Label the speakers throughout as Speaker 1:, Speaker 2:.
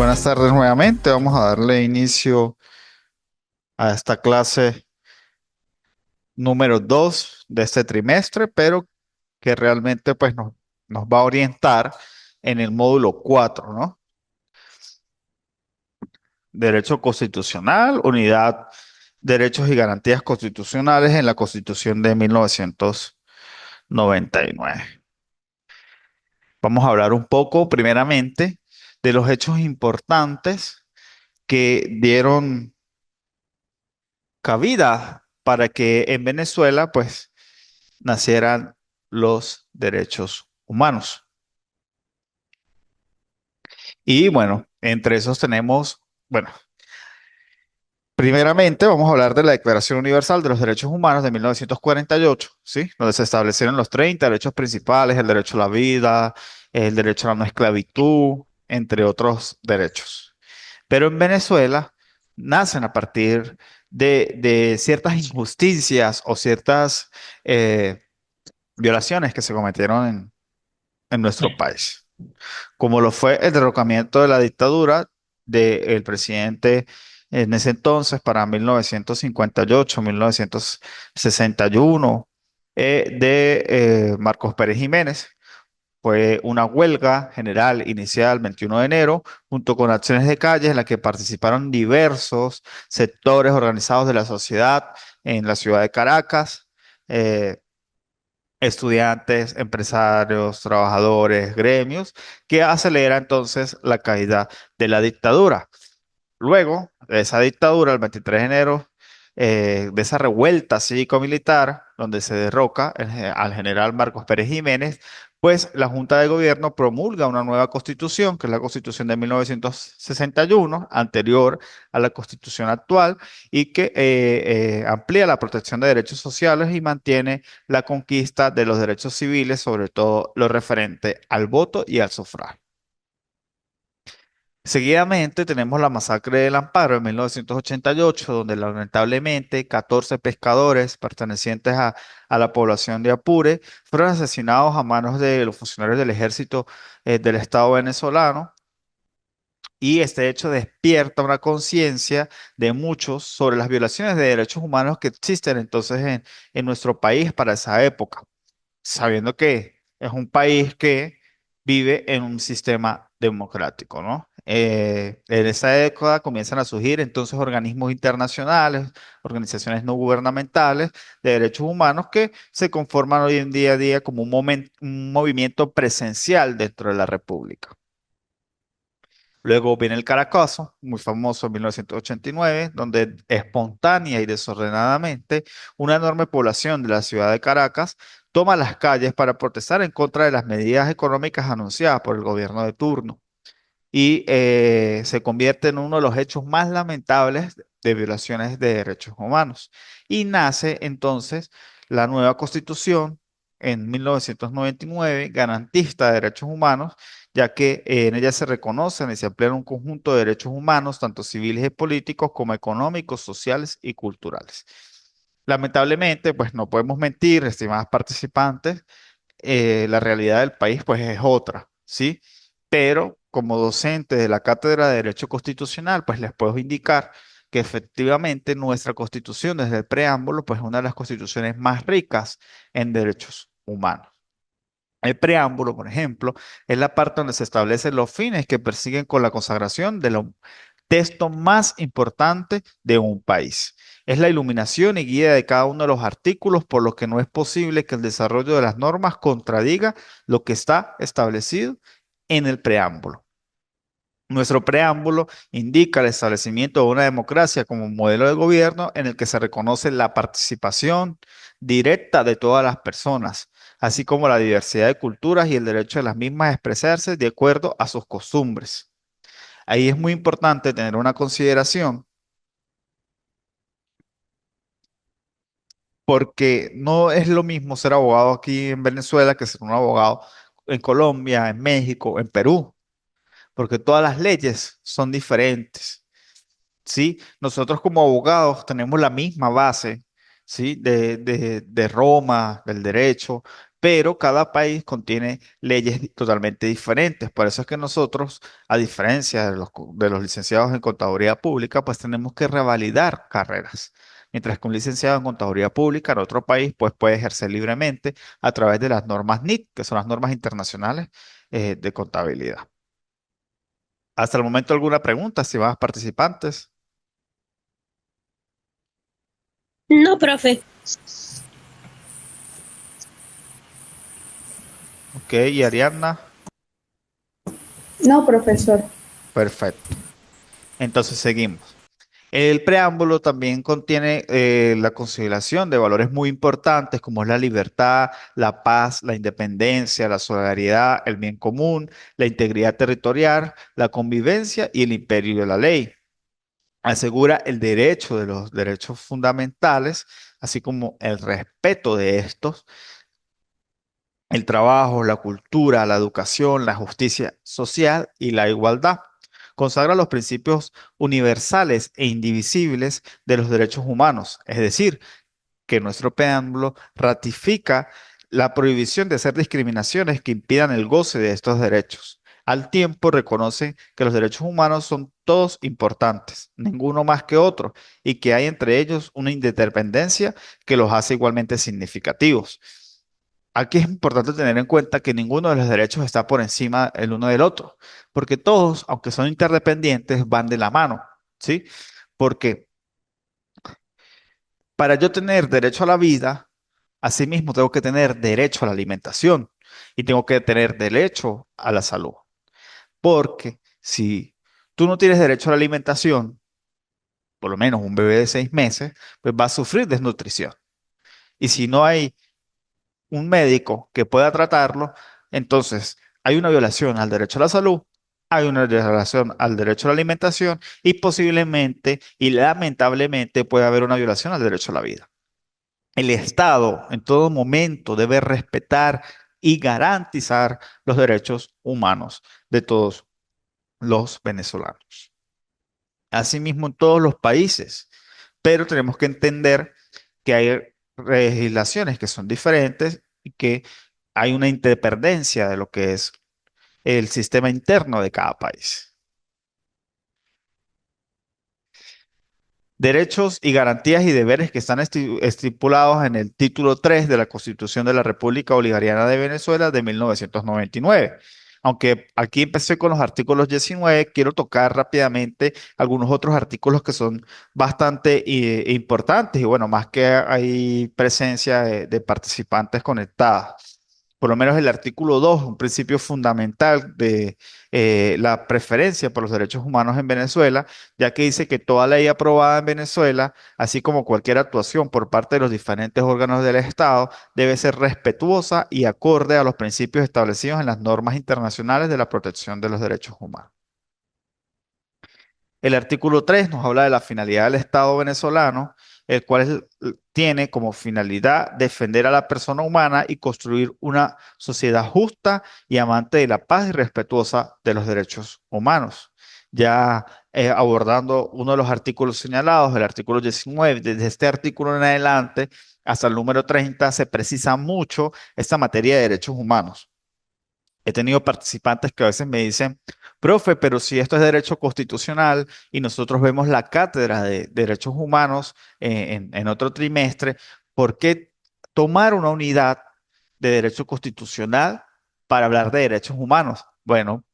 Speaker 1: Buenas tardes nuevamente. Vamos a darle inicio a esta clase número 2 de este trimestre, pero que realmente pues nos va a orientar en el módulo 4, ¿no? Derecho constitucional, unidad, derechos y garantías constitucionales en la Constitución de 1999. Vamos a hablar un poco, primeramente, de los hechos importantes que dieron cabida para que en Venezuela, pues, nacieran los derechos humanos. Y bueno, entre esos tenemos, bueno, primeramente vamos a hablar de la Declaración Universal de los Derechos Humanos de 1948, ¿sí? Donde se establecieron los 30 derechos principales, el derecho a la vida, el derecho a la no esclavitud, entre otros derechos. Pero en Venezuela nacen a partir de ciertas injusticias o ciertas violaciones que se cometieron en nuestro país, como lo fue el derrocamiento de la dictadura del presidente en ese entonces para 1958, 1961, de Marcos Pérez Jiménez. Fue una huelga general inicial 21 de enero, junto con acciones de calle en las que participaron diversos sectores organizados de la sociedad en la ciudad de Caracas. eh, Estudiantes, empresarios, trabajadores, gremios, que acelera entonces la caída de la dictadura. Luego de esa dictadura, el 23 de enero, de esa revuelta cívico-militar, donde se derroca al general Marcos Pérez Jiménez, pues la Junta de Gobierno promulga una nueva constitución, que es la Constitución de 1961, anterior a la constitución actual, y que amplía la protección de derechos sociales y mantiene la conquista de los derechos civiles, sobre todo lo referente al voto y al sufragio. Seguidamente tenemos la masacre del Amparo en 1988, donde lamentablemente 14 pescadores pertenecientes a la población de Apure fueron asesinados a manos de los funcionarios del ejército del Estado venezolano. Y este hecho despierta una conciencia de muchos sobre las violaciones de derechos humanos que existen entonces en nuestro país para esa época, sabiendo que es un país que vive en un sistema democrático, ¿no? En esa década comienzan a surgir entonces organismos internacionales, organizaciones no gubernamentales de derechos humanos que se conforman hoy en día a día como un movimiento presencial dentro de la República. Luego viene el Caracazo, muy famoso en 1989, donde espontánea y desordenadamente una enorme población de la ciudad de Caracas toma las calles para protestar en contra de las medidas económicas anunciadas por el gobierno de turno y se convierte en uno de los hechos más lamentables de violaciones de derechos humanos. Y nace entonces la nueva Constitución en 1999, garantista de derechos humanos, ya que en ella se reconocen y se amplían un conjunto de derechos humanos, tanto civiles y políticos como económicos, sociales y culturales. Lamentablemente, pues no podemos mentir, estimadas participantes, la realidad del país pues es otra, ¿sí? Pero como docente de la Cátedra de Derecho Constitucional, pues les puedo indicar que efectivamente nuestra Constitución desde el preámbulo pues es una de las constituciones más ricas en derechos humanos. El preámbulo, por ejemplo, es la parte donde se establecen los fines que persiguen con la consagración de los textos más importantes de un país. Es la iluminación y guía de cada uno de los artículos, por lo que no es posible que el desarrollo de las normas contradiga lo que está establecido en el preámbulo. Nuestro preámbulo indica el establecimiento de una democracia como modelo de gobierno en el que se reconoce la participación directa de todas las personas, así como la diversidad de culturas y el derecho de las mismas a expresarse de acuerdo a sus costumbres. Ahí es muy importante tener una consideración porque no es lo mismo ser abogado aquí en Venezuela que ser un abogado en Colombia, en México, en Perú, porque todas las leyes son diferentes. ¿Sí? Nosotros como abogados tenemos la misma base, ¿sí? De Roma, del derecho, pero cada país contiene leyes totalmente diferentes. Por eso es que nosotros, a diferencia de los licenciados en contaduría pública, pues tenemos que revalidar carreras. Mientras que un licenciado en contaduría pública en otro país, pues puede ejercer libremente a través de las normas NIC, que son las normas internacionales de contabilidad. Hasta el momento, ¿alguna pregunta, estimados participantes?
Speaker 2: No, profe.
Speaker 1: Ok, y Ariadna,
Speaker 3: No, profesor.
Speaker 1: perfecto. Entonces seguimos. El preámbulo también contiene la consideración de valores muy importantes como es la libertad, la paz, la independencia, la solidaridad, el bien común, la integridad territorial, la convivencia y el imperio de la ley. Asegura el derecho de los derechos fundamentales, así como el respeto de estos, el trabajo, la cultura, la educación, la justicia social y la igualdad. Consagra los principios universales e indivisibles de los derechos humanos, es decir, que nuestro preámbulo ratifica la prohibición de hacer discriminaciones que impidan el goce de estos derechos. Al tiempo reconoce que los derechos humanos son todos importantes, ninguno más que otro, y que hay entre ellos una interdependencia que los hace igualmente significativos. Aquí es importante tener en cuenta que ninguno de los derechos está por encima el uno del otro, porque todos, aunque son interdependientes, van de la mano, ¿sí? Porque para yo tener derecho a la vida, asimismo tengo que tener derecho a la alimentación y tengo que tener derecho a la salud. Porque si tú no tienes derecho a la alimentación, por lo menos un bebé de 6 meses, pues va a sufrir desnutrición. Y si no hay un médico que pueda tratarlo, entonces hay una violación al derecho a la salud, hay una violación al derecho a la alimentación y posiblemente y lamentablemente puede haber una violación al derecho a la vida. El Estado en todo momento debe respetar y garantizar los derechos humanos de todos los venezolanos. Asimismo en todos los países, pero tenemos que entender que hay legislaciones que son diferentes y que hay una interdependencia de lo que es el sistema interno de cada país. Derechos y garantías y deberes que están estipulados en el título 3 de la Constitución de la República Bolivariana de Venezuela de 1999. Aunque aquí empecé con los artículos 19, quiero tocar rápidamente algunos otros artículos que son bastante importantes y bueno, más que hay presencia de participantes conectadas. Por lo menos el artículo 2, un principio fundamental de la preferencia por los derechos humanos en Venezuela, ya que dice que toda ley aprobada en Venezuela, así como cualquier actuación por parte de los diferentes órganos del Estado, debe ser respetuosa y acorde a los principios establecidos en las normas internacionales de la protección de los derechos humanos. El artículo 3 nos habla de la finalidad del Estado venezolano, el cual tiene como finalidad defender a la persona humana y construir una sociedad justa y amante de la paz y respetuosa de los derechos humanos. Ya abordando uno de los artículos señalados, el artículo 19, desde este artículo en adelante hasta el número 30 se precisa mucho esta materia de derechos humanos. He tenido participantes que a veces me dicen, profe, pero si esto es derecho constitucional y nosotros vemos la cátedra de derechos humanos en otro trimestre, ¿por qué tomar una unidad de derecho constitucional para hablar de derechos humanos? Bueno,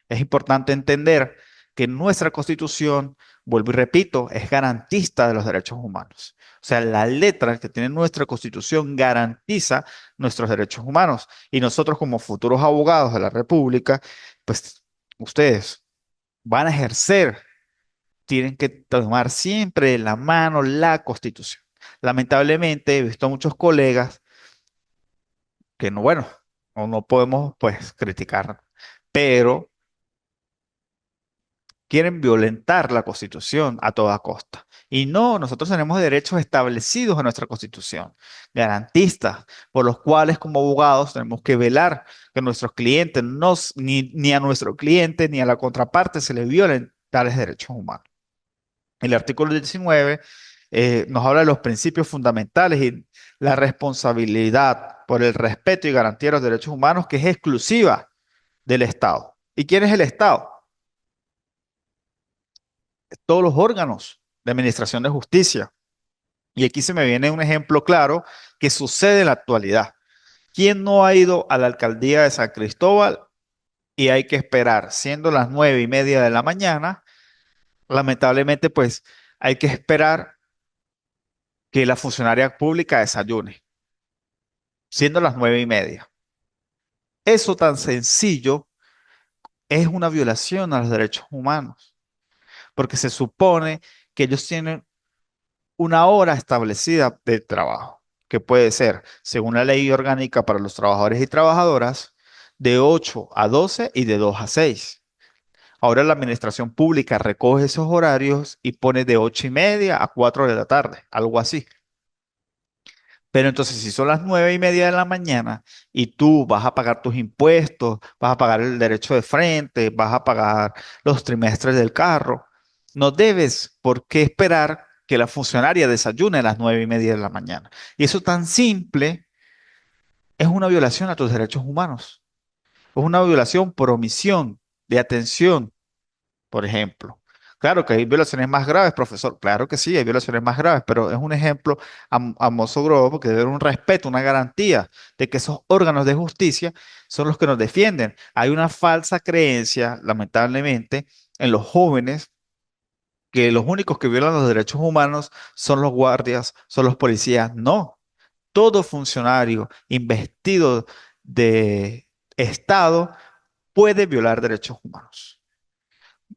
Speaker 1: es importante entender que nuestra Constitución, vuelvo y repito, es garantista de los derechos humanos. O sea, la letra que tiene nuestra Constitución garantiza nuestros derechos humanos. Y nosotros como futuros abogados de la República, pues ustedes van a ejercer, tienen que tomar siempre de la mano la Constitución. Lamentablemente he visto a muchos colegas que no, bueno, no podemos pues criticar, pero quieren violentar la Constitución a toda costa. Y no, nosotros tenemos derechos establecidos en nuestra Constitución, garantistas, por los cuales como abogados tenemos que velar que nuestros clientes, ni a nuestro cliente ni a la contraparte se le violen tales derechos humanos. El artículo 19 nos habla de los principios fundamentales y la responsabilidad por el respeto y garantía de los derechos humanos que es exclusiva del Estado. ¿Y quién es el Estado? Todos los órganos de administración de justicia. Y aquí se me viene un ejemplo claro que sucede en la actualidad. ¿Quién no ha ido a la alcaldía de San Cristóbal y hay que esperar, siendo las 9:30 de la mañana? Lamentablemente, pues hay que esperar que la funcionaria pública desayune, siendo las 9:30. Eso tan sencillo es una violación a los derechos humanos, porque se supone que ellos tienen una hora establecida de trabajo, que puede ser, según la ley orgánica para los trabajadores y trabajadoras, de 8 a 12 y de 2 a 6. Ahora la administración pública recoge esos horarios y pone de 8:30 a 4 de la tarde, algo así. Pero entonces, si son las 9:30 de la mañana y tú vas a pagar tus impuestos, vas a pagar el derecho de frente, vas a pagar los trimestres del carro, no debes por qué esperar que la funcionaria desayune a las 9:30 de la mañana. Y eso tan simple es una violación a tus derechos humanos. Es una violación por omisión de atención, por ejemplo. Claro que hay violaciones más graves, profesor. Claro que sí, hay violaciones más graves, pero es un ejemplo a mozo grosso porque debe haber un respeto, una garantía de que esos órganos de justicia son los que nos defienden. Hay una falsa creencia, lamentablemente, en los jóvenes que los únicos que violan los derechos humanos son los guardias, son los policías. No, todo funcionario investido de Estado puede violar derechos humanos.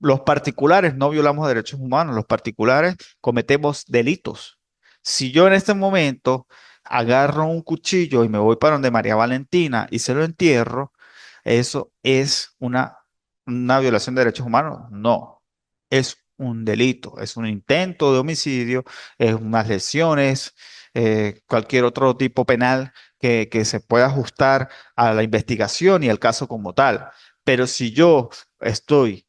Speaker 1: Los particulares no violamos derechos humanos, los particulares cometemos delitos. Si yo en este momento agarro un cuchillo y me voy para donde María Valentina y se lo entierro, ¿eso es una violación de derechos humanos? No, es un delito, es un intento de homicidio, es unas lesiones, cualquier otro tipo penal que se pueda ajustar a la investigación y al caso como tal. Pero si yo estoy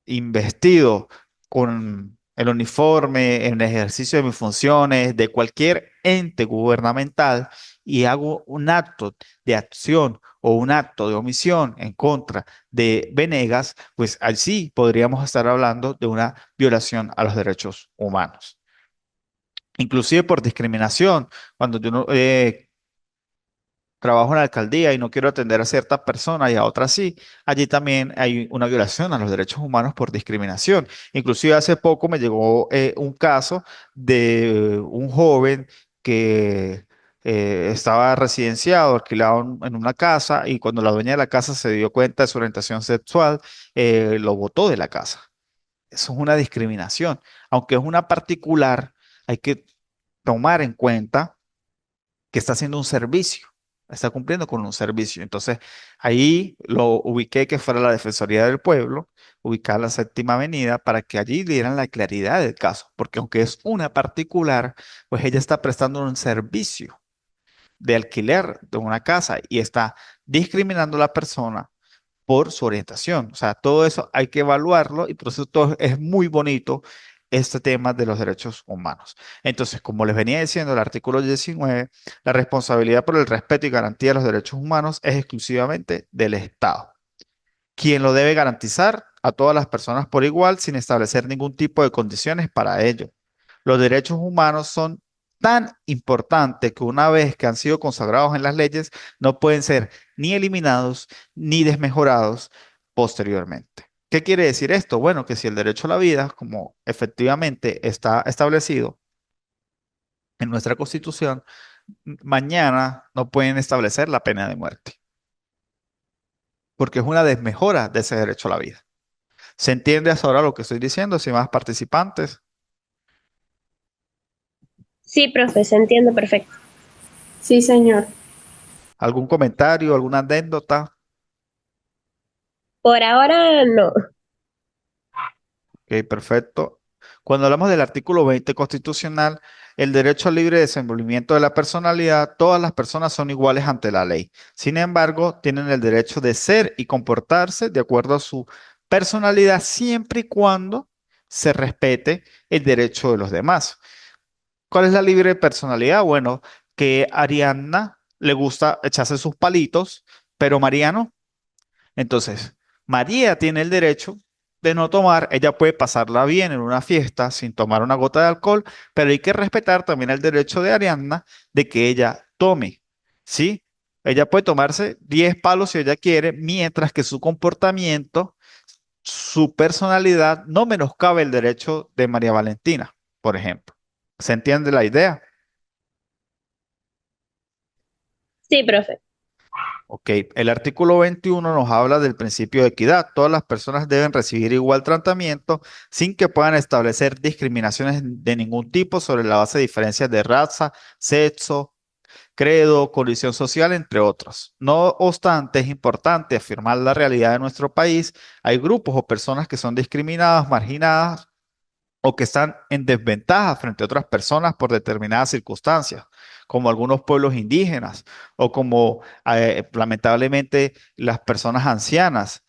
Speaker 1: investido con el uniforme en el ejercicio de mis funciones de cualquier ente gubernamental y hago un acto de acción o un acto de omisión en contra de Venegas, pues así podríamos estar hablando de una violación a los derechos humanos. Inclusive por discriminación, cuando yo no, trabajo en la alcaldía y no quiero atender a ciertas personas y a otras sí, allí también hay una violación a los derechos humanos por discriminación. Inclusive hace poco me llegó un caso de un joven que estaba residenciado, alquilado en una casa y cuando la dueña de la casa se dio cuenta de su orientación sexual, lo botó de la casa. Eso es una discriminación. Aunque es una particular, hay que tomar en cuenta que está haciendo un servicio, está cumpliendo con un servicio. Entonces, ahí lo ubiqué que fuera la Defensoría del Pueblo, ubicar la Séptima Avenida para que allí dieran la claridad del caso, porque aunque es una particular, pues ella está prestando un servicio de alquiler de una casa y está discriminando a la persona por su orientación. O sea, todo eso hay que evaluarlo y por eso todo es muy bonito este tema de los derechos humanos. Entonces, como les venía diciendo, el artículo 19, la responsabilidad por el respeto y garantía de los derechos humanos es exclusivamente del Estado, quien lo debe garantizar a todas las personas por igual sin establecer ningún tipo de condiciones para ello. Los derechos humanos son tan importantes que una vez que han sido consagrados en las leyes, no pueden ser ni eliminados ni desmejorados posteriormente. ¿Qué quiere decir esto? Bueno, que si el derecho a la vida, como efectivamente está establecido en nuestra Constitución, mañana no pueden establecer la pena de muerte, porque es una desmejora de ese derecho a la vida. ¿Se entiende hasta ahora lo que estoy diciendo? Si más participantes,
Speaker 2: Sí, profe, se entiende perfecto.
Speaker 3: Sí, señor.
Speaker 1: ¿algún comentario, alguna anécdota?
Speaker 2: Por ahora no.
Speaker 1: Ok, perfecto. Cuando hablamos del artículo 20 constitucional, el derecho al libre desenvolvimiento de la personalidad, todas las personas son iguales ante la ley. Sin embargo, tienen el derecho de ser y comportarse de acuerdo a su personalidad siempre y cuando se respete el derecho de los demás. ¿Cuál es la libre personalidad? Bueno, que Ariadna le gusta echarse sus palitos, pero Mariano, entonces, María tiene el derecho de no tomar, ella puede pasarla bien en una fiesta sin tomar una gota de alcohol, pero hay que respetar también el derecho de Ariadna de que ella tome, ¿sí? Ella puede tomarse 10 palos si ella quiere, mientras que su comportamiento, su personalidad no menoscabe el derecho de María Valentina, por ejemplo. ¿Se entiende la idea?
Speaker 2: Sí, profe.
Speaker 1: Ok, el artículo 21 nos habla del principio de equidad. Todas las personas deben recibir igual tratamiento sin que puedan establecer discriminaciones de ningún tipo sobre la base de diferencias de raza, sexo, credo, condición social, entre otros. No obstante, es importante afirmar la realidad de nuestro país. Hay grupos o personas que son discriminadas, marginadas o que están en desventaja frente a otras personas por determinadas circunstancias, como algunos pueblos indígenas o como lamentablemente las personas ancianas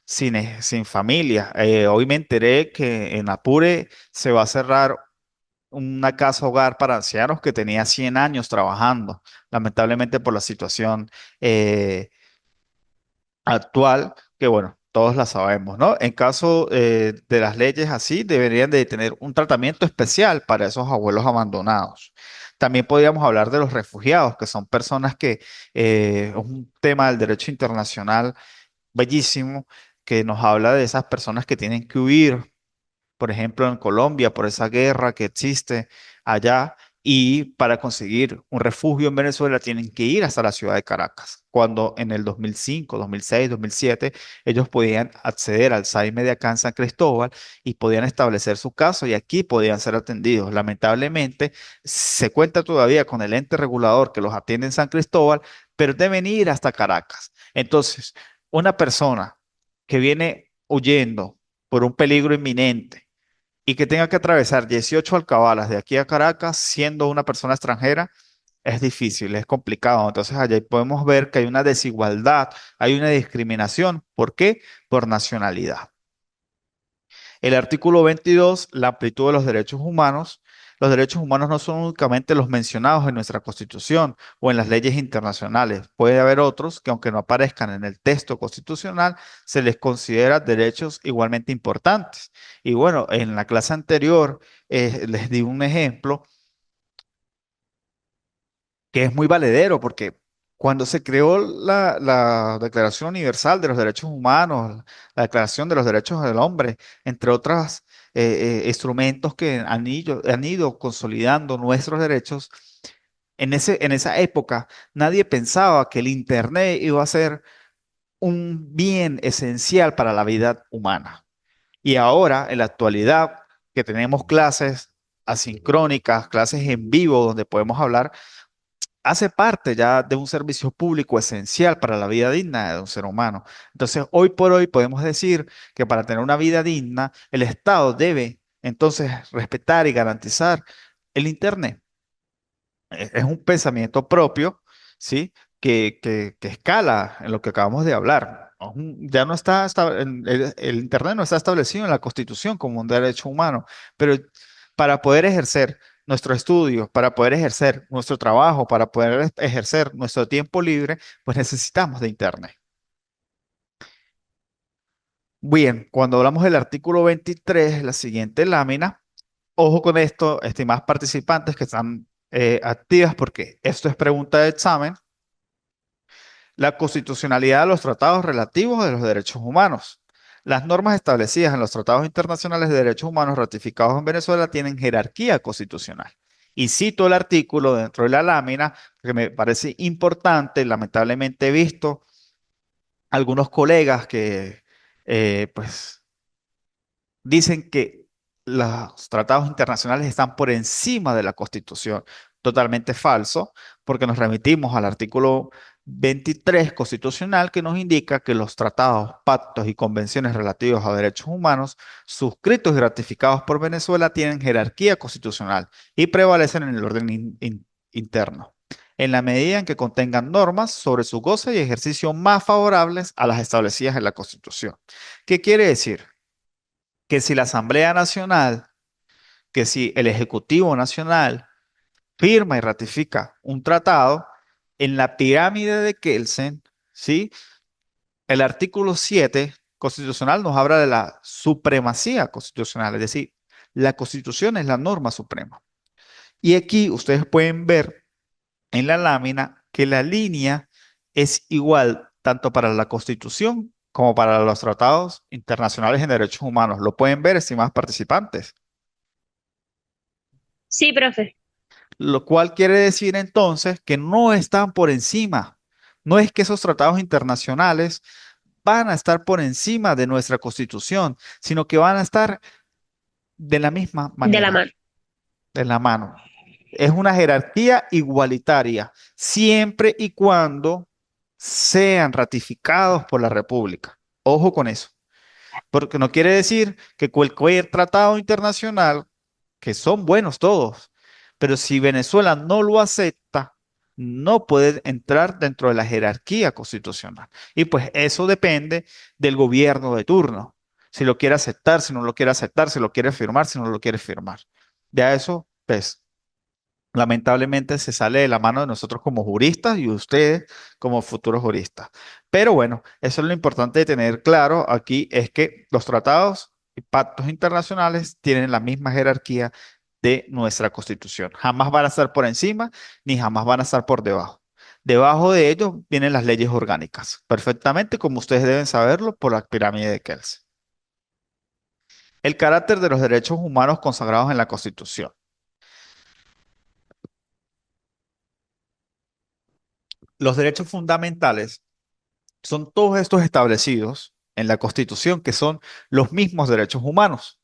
Speaker 1: sin familia. Hoy me enteré que en Apure se va a cerrar una casa hogar para ancianos que tenía 100 años trabajando, lamentablemente por la situación eh, actual, que bueno, todos la sabemos, ¿no? En caso de las leyes así, deberían de tener un tratamiento especial para esos abuelos abandonados. También podríamos hablar de los refugiados, que son personas que es un tema del derecho internacional bellísimo, que nos habla de esas personas que tienen que huir por ejemplo, en Colombia, por esa guerra que existe allá, y para conseguir un refugio en Venezuela tienen que ir hasta la ciudad de Caracas, cuando en el 2005, 2006, 2007 ellos podían acceder al SAIME de acá en San Cristóbal y podían establecer su caso y aquí podían ser atendidos. Lamentablemente, se cuenta todavía con el ente regulador que los atiende en San Cristóbal, pero deben ir hasta Caracas. Entonces, una persona que viene huyendo por un peligro inminente, y que tenga que atravesar 18 alcabalas de aquí a Caracas siendo una persona extranjera, es difícil, es complicado. Entonces allí podemos ver que hay una desigualdad, hay una discriminación. ¿Por qué? Por nacionalidad. El artículo 22, la amplitud de los derechos humanos. Los derechos humanos no son únicamente los mencionados en nuestra Constitución o en las leyes internacionales. Puede haber otros que, aunque no aparezcan en el texto constitucional, se les considera derechos igualmente importantes. Y bueno, en la clase anterior les di un ejemplo que es muy valedero, porque cuando se creó la Declaración Universal de los Derechos Humanos, la Declaración de los Derechos del Hombre, entre otros instrumentos que han ido consolidando nuestros derechos, en esa época nadie pensaba que el Internet iba a ser un bien esencial para la vida humana. Y ahora, en la actualidad, que tenemos clases asincrónicas, clases en vivo, donde podemos hablar, hace parte ya de un servicio público esencial para la vida digna de un ser humano. Entonces, hoy por hoy podemos decir que para tener una vida digna, el Estado debe entonces respetar y garantizar el Internet. Es un pensamiento propio, ¿sí? Que escala en lo que acabamos de hablar. Ya no está, el Internet no está establecido en la Constitución como un derecho humano, pero para poder ejercer nuestro estudio, para poder ejercer nuestro trabajo, para poder ejercer nuestro tiempo libre, pues necesitamos de Internet. Bien, cuando hablamos del artículo 23, la siguiente lámina, ojo con esto, estimadas participantes que están activas, porque esto es pregunta de examen. La constitucionalidad de los tratados relativos de los derechos humanos. Las normas establecidas en los tratados internacionales de derechos humanos ratificados en Venezuela tienen jerarquía constitucional. Y cito el artículo dentro de la lámina, que me parece importante. Lamentablemente he visto algunos colegas que pues dicen que los tratados internacionales están por encima de la Constitución. Totalmente falso, porque nos remitimos al artículo 23 constitucional que nos indica que los tratados, pactos y convenciones relativos a derechos humanos suscritos y ratificados por Venezuela tienen jerarquía constitucional y prevalecen en el orden interno, en la medida en que contengan normas sobre su goce y ejercicio más favorables a las establecidas en la Constitución. ¿Qué quiere decir? que si la Asamblea Nacional, que si el Ejecutivo Nacional firma y ratifica un tratado, en la pirámide de Kelsen, ¿sí? El artículo 7 constitucional nos habla de la supremacía constitucional, es decir, la Constitución es la norma suprema. Y aquí ustedes pueden ver en la lámina que la línea es igual tanto para la Constitución como para los tratados internacionales en derechos humanos. Lo pueden ver, estimados participantes.
Speaker 2: Sí, profe.
Speaker 1: Lo cual quiere decir entonces que no están por encima. No es que esos tratados internacionales van a estar por encima de nuestra Constitución, sino que van a estar de la misma
Speaker 2: De la
Speaker 1: manera,
Speaker 2: mano.
Speaker 1: de la mano. Es una jerarquía igualitaria, siempre y cuando sean ratificados por la República. Ojo con eso, porque no quiere decir que cualquier tratado internacional, que son buenos todos, pero si Venezuela no lo acepta, no puede entrar dentro de la jerarquía constitucional. Y pues eso depende del gobierno de turno. Si lo quiere aceptar, si no lo quiere aceptar, si lo quiere firmar, si no lo quiere firmar. Ya eso, pues, lamentablemente se sale de la mano de nosotros como juristas y ustedes como futuros juristas. Pero bueno, eso es lo importante de tener claro aquí, es que los tratados y pactos internacionales tienen la misma jerarquía de nuestra Constitución. Jamás van a estar por encima ni jamás van a estar por debajo. Debajo de ellos vienen las leyes orgánicas, perfectamente como ustedes deben saberlo por la pirámide de Kelsen. El carácter de los derechos humanos consagrados en la Constitución. Los derechos fundamentales son todos estos establecidos en la Constitución que son los mismos derechos humanos.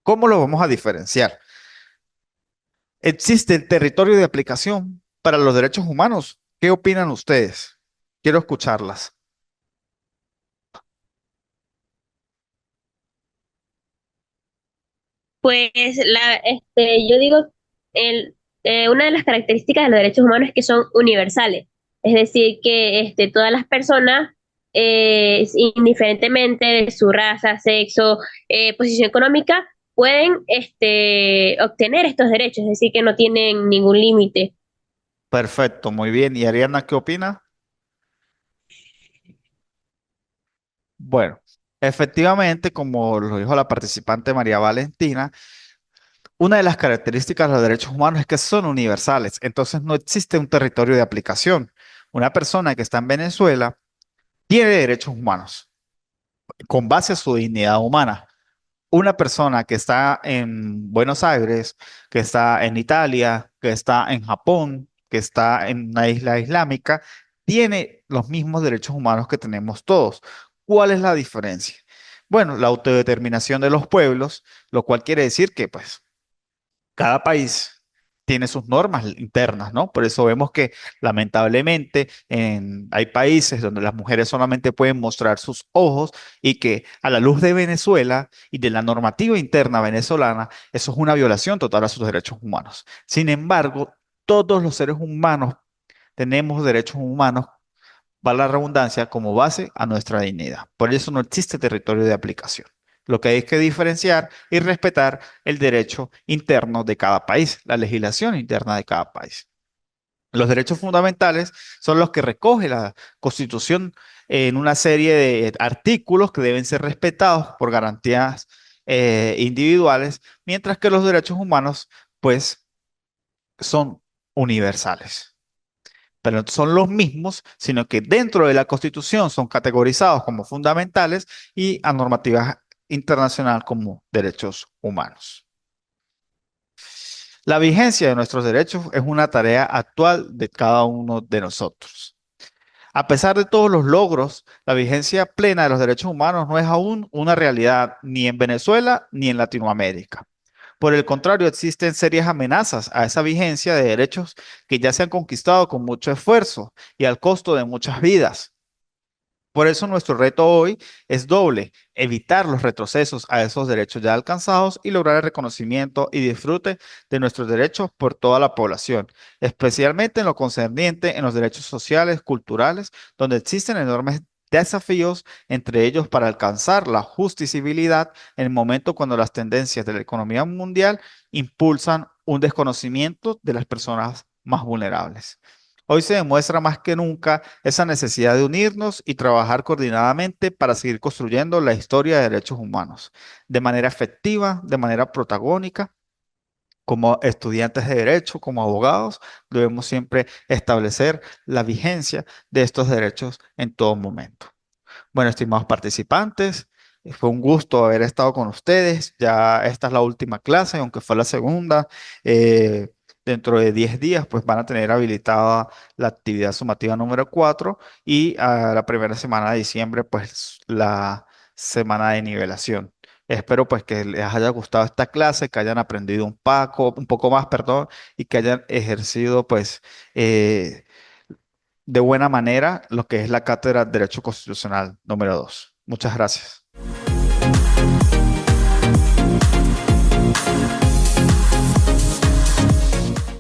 Speaker 1: ¿Cómo los vamos a diferenciar? ¿Existe el territorio de aplicación para los derechos humanos? ¿Qué opinan ustedes? Quiero escucharlas.
Speaker 2: Pues yo digo, el, una de las características de los derechos humanos es que son universales. Es decir, que todas las personas, indiferentemente de su raza, sexo, posición económica, pueden obtener estos derechos. Es decir, que no tienen ningún límite.
Speaker 1: Perfecto, muy bien. ¿Y Ariana, qué opina? Bueno, efectivamente, como lo dijo la participante María Valentina, una de las características de los derechos humanos es que son universales, entonces no existe un territorio de aplicación. Una persona que está en Venezuela tiene derechos humanos con base a su dignidad humana. Una persona que está en Buenos Aires, que está en Italia, que está en Japón, que está en una isla islámica, tiene los mismos derechos humanos que tenemos todos. ¿Cuál es la diferencia? Bueno, la autodeterminación de los pueblos, lo cual quiere decir que pues cada país tiene sus normas internas, ¿no? Por eso vemos que lamentablemente hay países donde las mujeres solamente pueden mostrar sus ojos y que a la luz de Venezuela y de la normativa interna venezolana, eso es una violación total a sus derechos humanos. Sin embargo, todos los seres humanos tenemos derechos humanos, va la redundancia, como base a nuestra dignidad. Por eso no existe territorio de aplicación. Lo que hay que diferenciar y respetar el derecho interno de cada país, la legislación interna de cada país. Los derechos fundamentales son los que recoge la Constitución en una serie de artículos que deben ser respetados por garantías individuales, mientras que los derechos humanos, pues, son universales, pero no son los mismos, sino que dentro de la Constitución son categorizados como fundamentales y a normativa internacional como derechos humanos. La vigencia de nuestros derechos es una tarea actual de cada uno de nosotros. A pesar de todos los logros, la vigencia plena de los derechos humanos no es aún una realidad ni en Venezuela ni en Latinoamérica. Por el contrario, existen serias amenazas a esa vigencia de derechos que ya se han conquistado con mucho esfuerzo y al costo de muchas vidas. Por eso nuestro reto hoy es doble: evitar los retrocesos a esos derechos ya alcanzados y lograr el reconocimiento y disfrute de nuestros derechos por toda la población, especialmente en lo concerniente en los derechos sociales, culturales, donde existen enormes desafíos, entre ellos para alcanzar la justiciabilidad en el momento cuando las tendencias de la economía mundial impulsan un desconocimiento de las personas más vulnerables. Hoy se demuestra más que nunca esa necesidad de unirnos y trabajar coordinadamente para seguir construyendo la historia de derechos humanos de manera efectiva, de manera protagónica. Como estudiantes de derecho, como abogados, debemos siempre establecer la vigencia de estos derechos en todo momento. Bueno, estimados participantes, fue un gusto haber estado con ustedes. Ya esta es la última clase, aunque fue la segunda. Dentro de 10 días, pues van a tener habilitada la actividad sumativa número 4 y a la primera semana de diciembre, pues la semana de nivelación. Espero pues que les haya gustado esta clase, que hayan aprendido un poco más, perdón, y que hayan ejercido pues de buena manera lo que es la cátedra de Derecho Constitucional número 2. Muchas gracias.